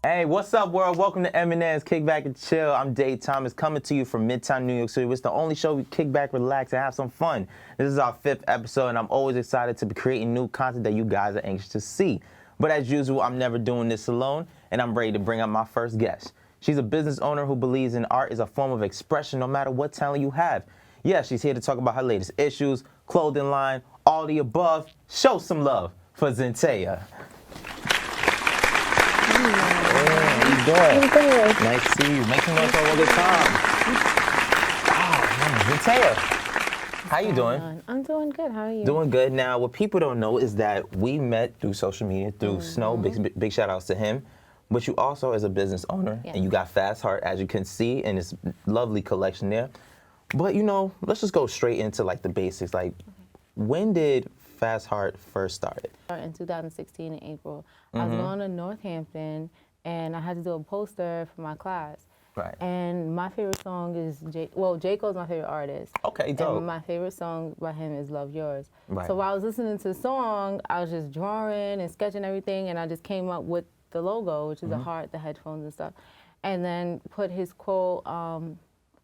Hey, what's up, world? Welcome to Eminem's Kickback and Chill. I'm Dave Thomas, coming to you from Midtown, New York City. It's the only show we kick back, relax, and have some fun. This is our 5th episode, and I'm always excited to be creating new content that you guys are anxious to see. But as usual, I'm never doing this alone, and I'm ready to bring up my first guest. She's a business owner who believes in art is a form of expression no matter what talent you have. Yeah, she's here to talk about her latest issues, clothing line, all the above. Show some love for Zantaya. How you doing? I'm good. Nice to see you. Make some noise for a good time. Oh, man. Zantaya, how you doing? I'm doing good. How are you? Doing good. Now, what people don't know is that we met through social media, through Snow. Big shout outs to him. But you also, as a business owner, and you got Fast Hart, as you can see, in this lovely collection there. But, you know, let's just go straight into, like, the basics. Like, when did Fast Hart first start? In 2016 in April, I was going to Northampton, and I had to do a poster for my class. Right. And my favorite song is J Cole's my favorite artist. Okay, dope. And my favorite song by him is Love Yours. Right. So while I was listening to the song, I was just drawing and sketching everything, and I just came up with the logo, which is the heart, the headphones and stuff, and then put his quote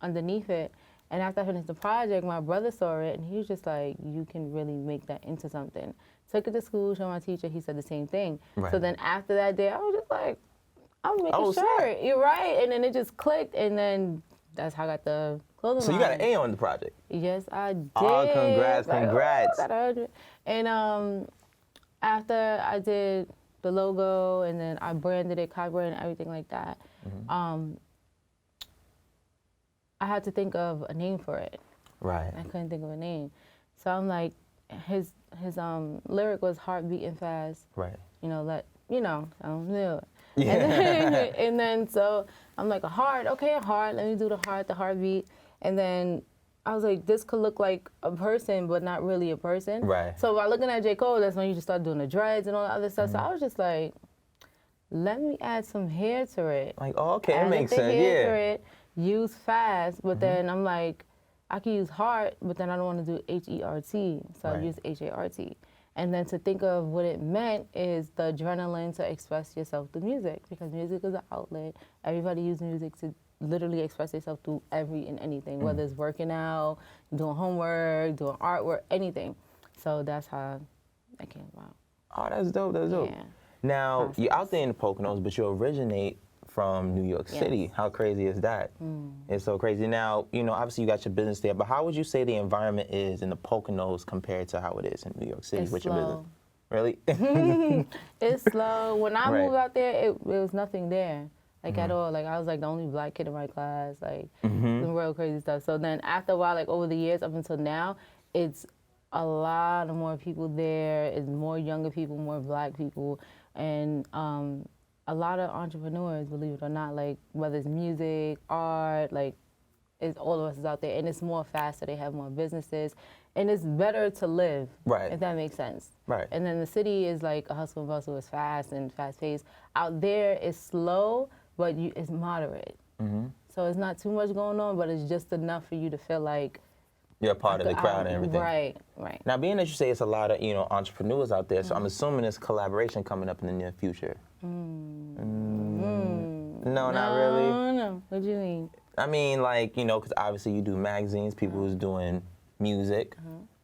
underneath it. And after I finished the project, my brother saw it, and he was just like, you can really make that into something. Took it to school, showed my teacher, he said the same thing. Right. So then after that day, I was just like, I'm making Oh, sure. snap. You're right. And then it just clicked, and then that's how I got the clothing So you line. got an A on the project? Yes, I did. Oh, congrats, Like, congrats. got 100. And after I did the logo, and then I branded it, copyrighted and everything like that, I had to think of a name for it. Right. I couldn't think of a name. So I'm like, his lyric was heart beating fast. Right. You know, I don't know. Yeah. And then so I'm like, a heart, okay, a heart. Let me do the heartbeat. And then I was like, this could look like a person, but not really a person. Right. So while looking at J. Cole, that's when you just start doing the dreads and all the other stuff. So I was just like, let me add some hair to it. Like, oh, okay, that Added makes the sense, hair yeah. to it, use fast, but then I'm like, I could use heart, but then I don't want to do H-E-R-T, so I Right. use H-A-R-T. And then to think of what it meant is the adrenaline to express yourself through music, because music is an outlet. Everybody uses music to literally express yourself through every and anything, whether it's working out, doing homework, doing artwork, anything. So that's how that came about. Oh, that's dope, that's dope. Yeah. Now, you're out there in the Poconos, but you originate from New York City. Yes. How crazy is that? It's so crazy. Now, you know, obviously you got your business there, but how would you say the environment is in the Poconos compared to how it is in New York City It's with your slow. business? Really? It's slow. When I Right. moved out there, it was nothing there, like at all. Like I was like the only black kid in my class, like some real crazy stuff. So then after a while, like over the years up until now, it's a lot of more people there. It's more younger people, more black people, and a lot of entrepreneurs, believe it or not, like whether it's music, art, like it's all of us is out there, and it's more faster. They have more businesses, and it's better to live, Right. if that makes sense. Right. And then the city is like a hustle and bustle. It's fast and fast paced. Out there, it's slow, but it's moderate. So it's not too much going on, but it's just enough for you to feel like You're a part of the crowd and everything. Right, right. Now, being that you say it's a lot of, you know, entrepreneurs out there, so I'm assuming there's collaboration coming up in the near future. No, not really. No. What do you mean? I mean, like, you know, because obviously you do magazines, people who's doing music,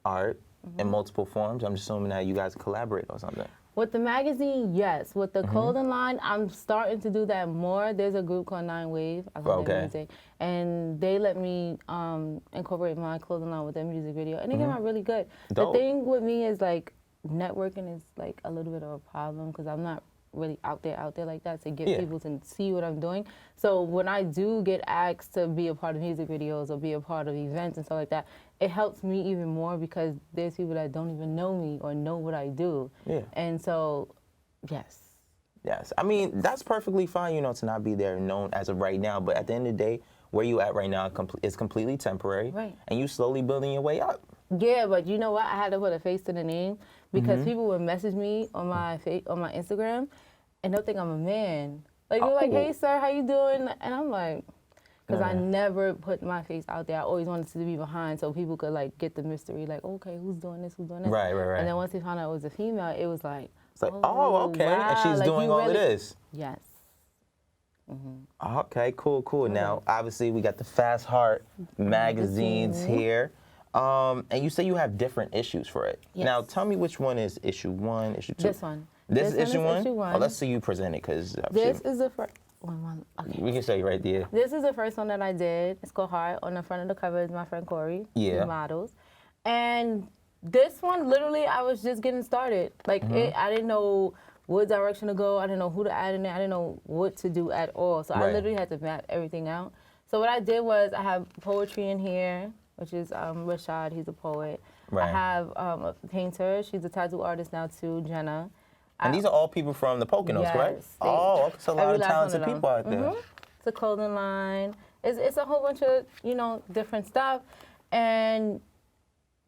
art, in multiple forms. I'm just assuming that you guys collaborate or something. With the magazine, yes. With the clothing line, I'm starting to do that more. There's a group called 9 Wave. I love their music. And they let me incorporate my clothing line with their music video. And they came out really good. Dope. The thing with me is like networking is like a little bit of a problem because I'm not really out there like that to get people to see what I'm doing. So when I do get asked to be a part of music videos or be a part of events and stuff like that, it helps me even more because there's people that don't even know me or know what I do. Yeah. And so, yes. Yes. I mean, that's perfectly fine, you know, to not be there known as of right now. But at the end of the day, where you at right now is completely temporary. Right. And you slowly building your way up. Yeah, but you know what? I had to put a face to the name because people would message me on my Instagram, and they'll think I'm a man. Like they're like, "Hey, sir, how you doing?" And I'm like, because I never put my face out there. I always wanted to be behind so people could like get the mystery. Like, okay, who's doing this? Who's doing this? Right. And then once they found out it was a female, it was like, It's like, oh, okay. wow. And she's Like, doing you all of really- this. Yes. Okay, cool. Now, obviously, we got the Fast Hart magazines here. And you say you have different issues for it. Yes. Now, tell me which one is issue 1, issue 2. This one. This is issue 1? Issue 1. Oh, let's see you present it, because This is the first one. Okay. we can show you right there. This is the first one that I did. It's called Heart. On the front of the cover is my friend Corey. Yeah. He models. And this one, literally, I was just getting started. Like, I didn't know what direction to go. I didn't know who to add in there. I didn't know what to do at all. So I literally had to map everything out. So what I did was I have poetry in here, which is Rashad. He's a poet. Right. I have a painter. She's a tattoo artist now, too, Jenna. And these are all people from the Poconos, Yes, correct? they- Oh, okay, so a lot every of last one talented of them. people out there. It's a clothing line. It's a whole bunch of, different stuff. And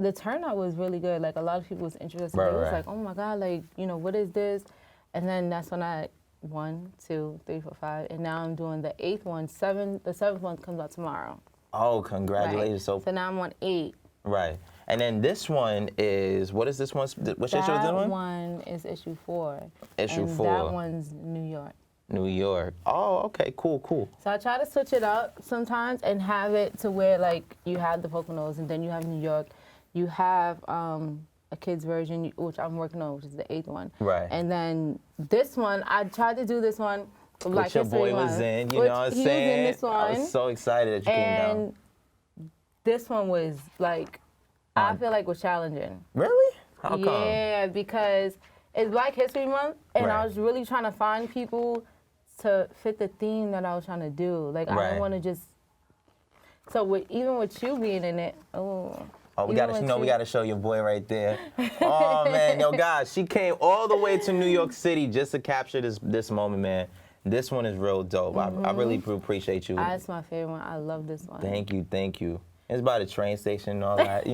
the turnout was really good. Like, a lot of people was interested. Right, It was right. like, oh my God, like, what is this? And then that's when I 1, 2, 3, 4, 5, and now I'm doing the 8th one. The 7th one comes out tomorrow. Oh, congratulations. Right. So now I'm on 8. Right. And then this one is, what is this one? Which issue is this That one? one is issue 4. Issue and 4. That one's New York. New York. Oh, okay, cool. So I try to switch it up sometimes and have it to where, like, you have the Poconos and then you have New York. You have a kid's version, which I'm working on, which is the 8th one. Right. And then this one, I tried to do this one. Which your boy was in, you know what I'm saying? He was in this one. I was so excited that you came down. And this one was, like, I feel like was challenging. Really? How come? Yeah, because it's Black History Month, and I Right. was really trying to find people to fit the theme that I was trying to do. Like, I Right. didn't want to just. So even with you being in it, Oh, we even gotta, with we gotta show your boy right there. Oh man, yo guys, she came all the way to New York City just to capture this moment, man. This one is real dope. I really appreciate you. That's my favorite one. I love this one. Thank you. It's by the train station and all that,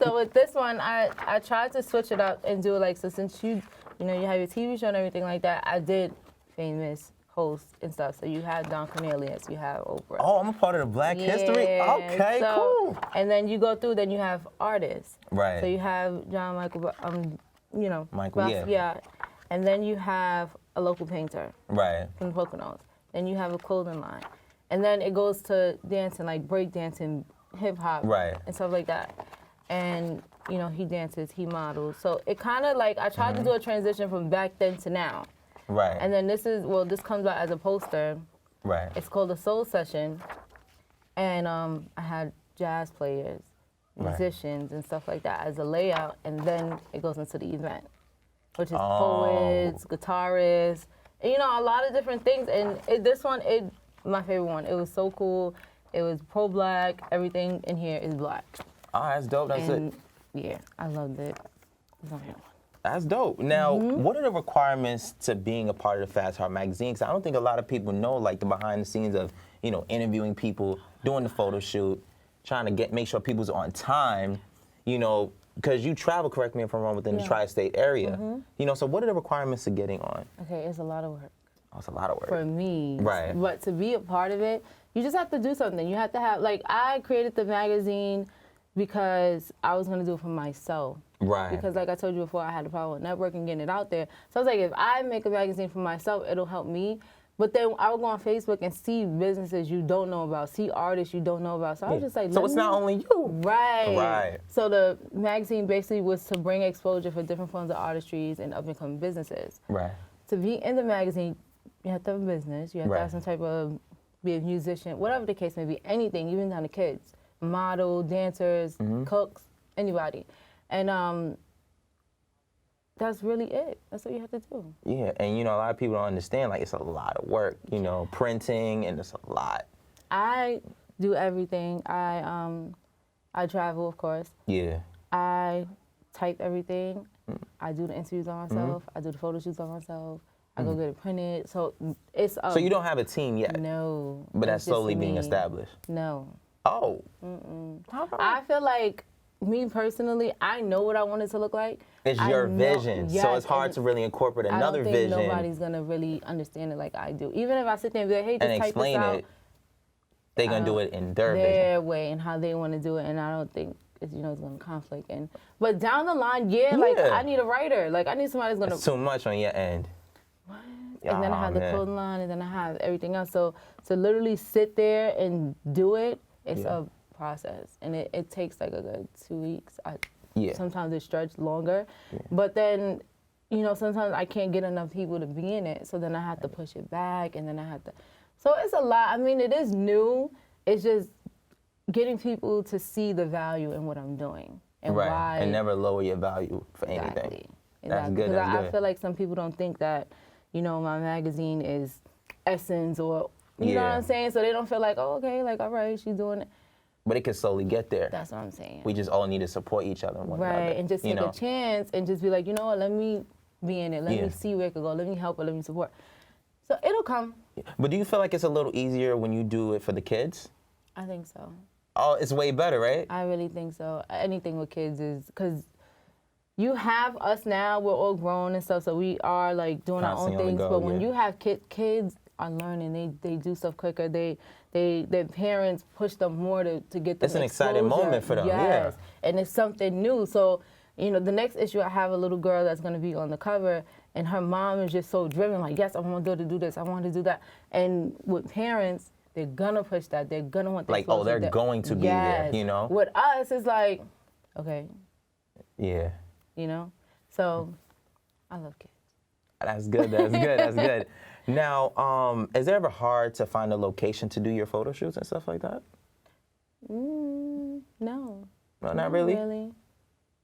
So with this one, I tried to switch it up and do like, so since you have your TV show and everything like that, I did famous hosts and stuff. So you have Don Cornelius, you have Oprah. Oh, I'm a part of the Black History? Okay, cool. And then you go through, then you have artists. Right. So you have John Michael, Michael, yeah. And then you have a local painter Right. from the Poconos. Then you have a clothing line. And then it goes to dancing, like break dancing, hip hop, Right. and stuff like that. And, he dances, he models. So it kind of like, I tried to do a transition from back then to now. Right. And then this comes out as a poster. Right. It's called a Soul Session. And I had jazz players, musicians, and stuff like that as a layout. And then it goes into the event, which is poets, guitarists, and, a lot of different things. And this one, my favorite one. It was so cool. It was pro-Black. Everything in here is Black. Oh, that's dope. That's And it. yeah, I loved it. It's my favorite one. That's dope. Now, what are the requirements to being a part of the Fast Hart magazine? Because I don't think a lot of people know, like, the behind the scenes of, interviewing people, doing the photo shoot, trying to make sure people's on time, because you travel, correct me if I'm wrong, within the tri-state area. So what are the requirements to getting on? Okay, it's a lot of work. Oh, it's a lot of work. For me. Right. But to be a part of it, you just have to do something. You have to have, like, I created the magazine because I was going to do it for myself. Right. Because like I told you before, I had a problem with networking, getting it out there. So I was like, if I make a magazine for myself, it'll help me. But then I would go on Facebook and see businesses you don't know about, see artists you don't know about. So I was just like, so it's not only you. Right. Right. So the magazine basically was to bring exposure for different forms of artistries and up-and-coming businesses. Right. To be in the magazine, you have to have a business. You have to Right. have some type of, be a musician, whatever the case may be, anything, even down to kids, model, dancers, cooks, anybody. And that's really it. That's what you have to do. Yeah, and a lot of people don't understand, like, it's a lot of work, printing, and it's a lot. I do everything. I travel, of course. Yeah. I type everything. I do the interviews by myself. I do the photo shoots by myself. I go get it printed. So it's So you don't have a team yet? No. But that's it's just slowly being me. established? No. Oh. How come? I feel like, me personally, I know what I want it to look like. It's I your know- vision, so yes, it's hard and to really incorporate I another don't think vision nobody's gonna really understand it like I do. Even if I sit there and be like, hey, just and type this explain out it. They're gonna do it in their vision. their way and how they want to do it, and I don't think it's gonna conflict. But down the line, like Yeah. I need a writer. Like I need somebody that's gonna. It's too much on your end. What? and then I have the clothing line, and then I have everything else. So to literally sit there and do it, it's a process, and it takes like a good 2 weeks. Sometimes it stretches longer, but then, you know, sometimes I can't get enough people to be in it, so then I have to push it back, and then I have to. So it's a lot. I mean, it is new. It's just getting people to see the value in what I'm doing and why. And never lower your value for anything. That's good. Because I feel like some people don't think that, you know, my magazine is Essence or, you know what I'm saying? So they don't feel like, oh, okay, like, all right, she's doing it. But it can slowly get there. That's what I'm saying. We just all need to support each other. Right, and just take a chance and just be like, you know what, let me be in it. Let me see where it could go. Let me help it. Let me support. So it'll come. But do you feel like it's a little easier when you do it for the kids? I think so. Oh, it's way better, right? I really think so. Anything with kids is, because you have us now, we're all grown and stuff, so we are like doing Constantly our own things. go, but when you have kids are learning, they do stuff quicker. Their parents push them more to get them It's an exciting moment for them. Yes, and it's something new. So, you know, the next issue, I have a little girl that's going to be on the cover, and her mom is just so driven, like, yes, I want her to do this, I want her to do that. And with parents, they're going to push that. They're going to want like, oh, they're going to be there, you know? With us, it's like, okay. Yeah. You know? So, I love kids. That's good, that's good, that's good. Now, is it ever hard to find a location to do your photo shoots and stuff like that? No. No, not really?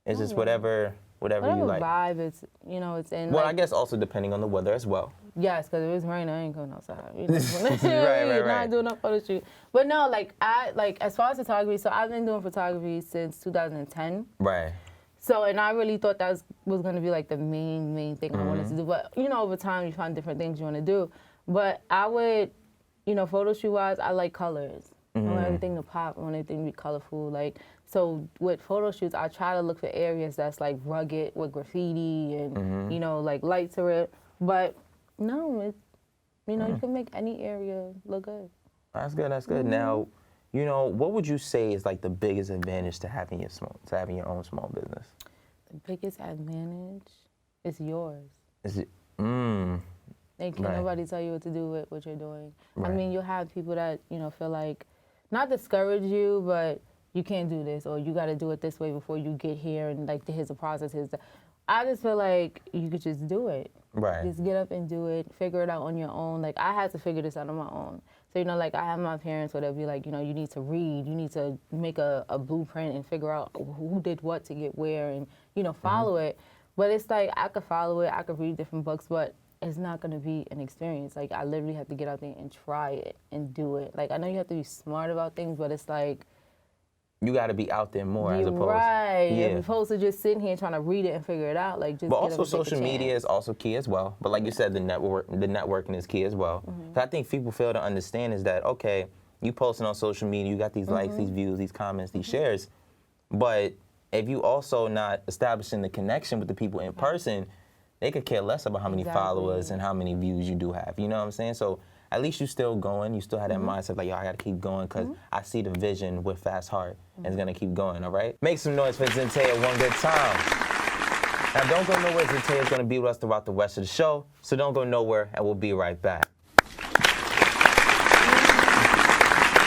It's just whatever you like. Vibe it's, you know, it's in. Well, like, I guess also depending on the weather as well. Yes, because if it's raining, I ain't going outside. You know? right. Not doing no photo shoot. But no, like, as far as photography, so I've been doing photography since 2010. Right. So, and I really thought that was going to be like the main thing I wanted to do. But, you know, over time, you find different things you want to do. But I would, you know, photo shoot-wise, I like colors. I want everything to pop. I want everything to be colorful. Like, so with photo shoots, I try to look for areas that's like rugged with graffiti and, you know, like light to it. But no, it's, you know, you can make any area look good. That's good, that's good. Now, you know, what would you say is like the biggest advantage to having your own small business? The biggest advantage is yours. Is it? They can't nobody tell you what to do with what you're doing. I mean, you'll have people that, you know, feel like, not discourage you, but you can't do this, or you got to do it this way before you get here, and like, here's the process, I just feel like you could just do it. Right. Just get up and do it, figure it out on your own. Like, I had to figure this out on my own. So, you know, like, I have my parents where they'll be like, you know, you need to read, you need to make a blueprint and figure out who did what to get where, and, you know, follow it. But it's like, I could follow it, I could read different books, but it's not going to be an experience. Like, I literally have to get out there and try it and do it. Like, I know you have to be smart about things, but it's like, you got to be out there more as opposed. Right. Yeah. As opposed to just sitting here trying to read it and figure it out. Like, just. But also, social media is also key as well. But like you said, the networking is key as well. So I think people fail to understand is that, okay, you posting on social media, you got these likes, these views, these comments, these shares, but if you also not establishing the connection with the people in person, they could care less about how many followers and how many views you do have. You know what I'm saying? So at least you still going. You still have that mindset like, yo, I got to keep going because I see the vision with Fast Hart and it's going to keep going, all right? Make some noise for Zantaya one good time. Now, don't go nowhere. Zantaya's going to be with us throughout the rest of the show, so don't go nowhere, and we'll be right back.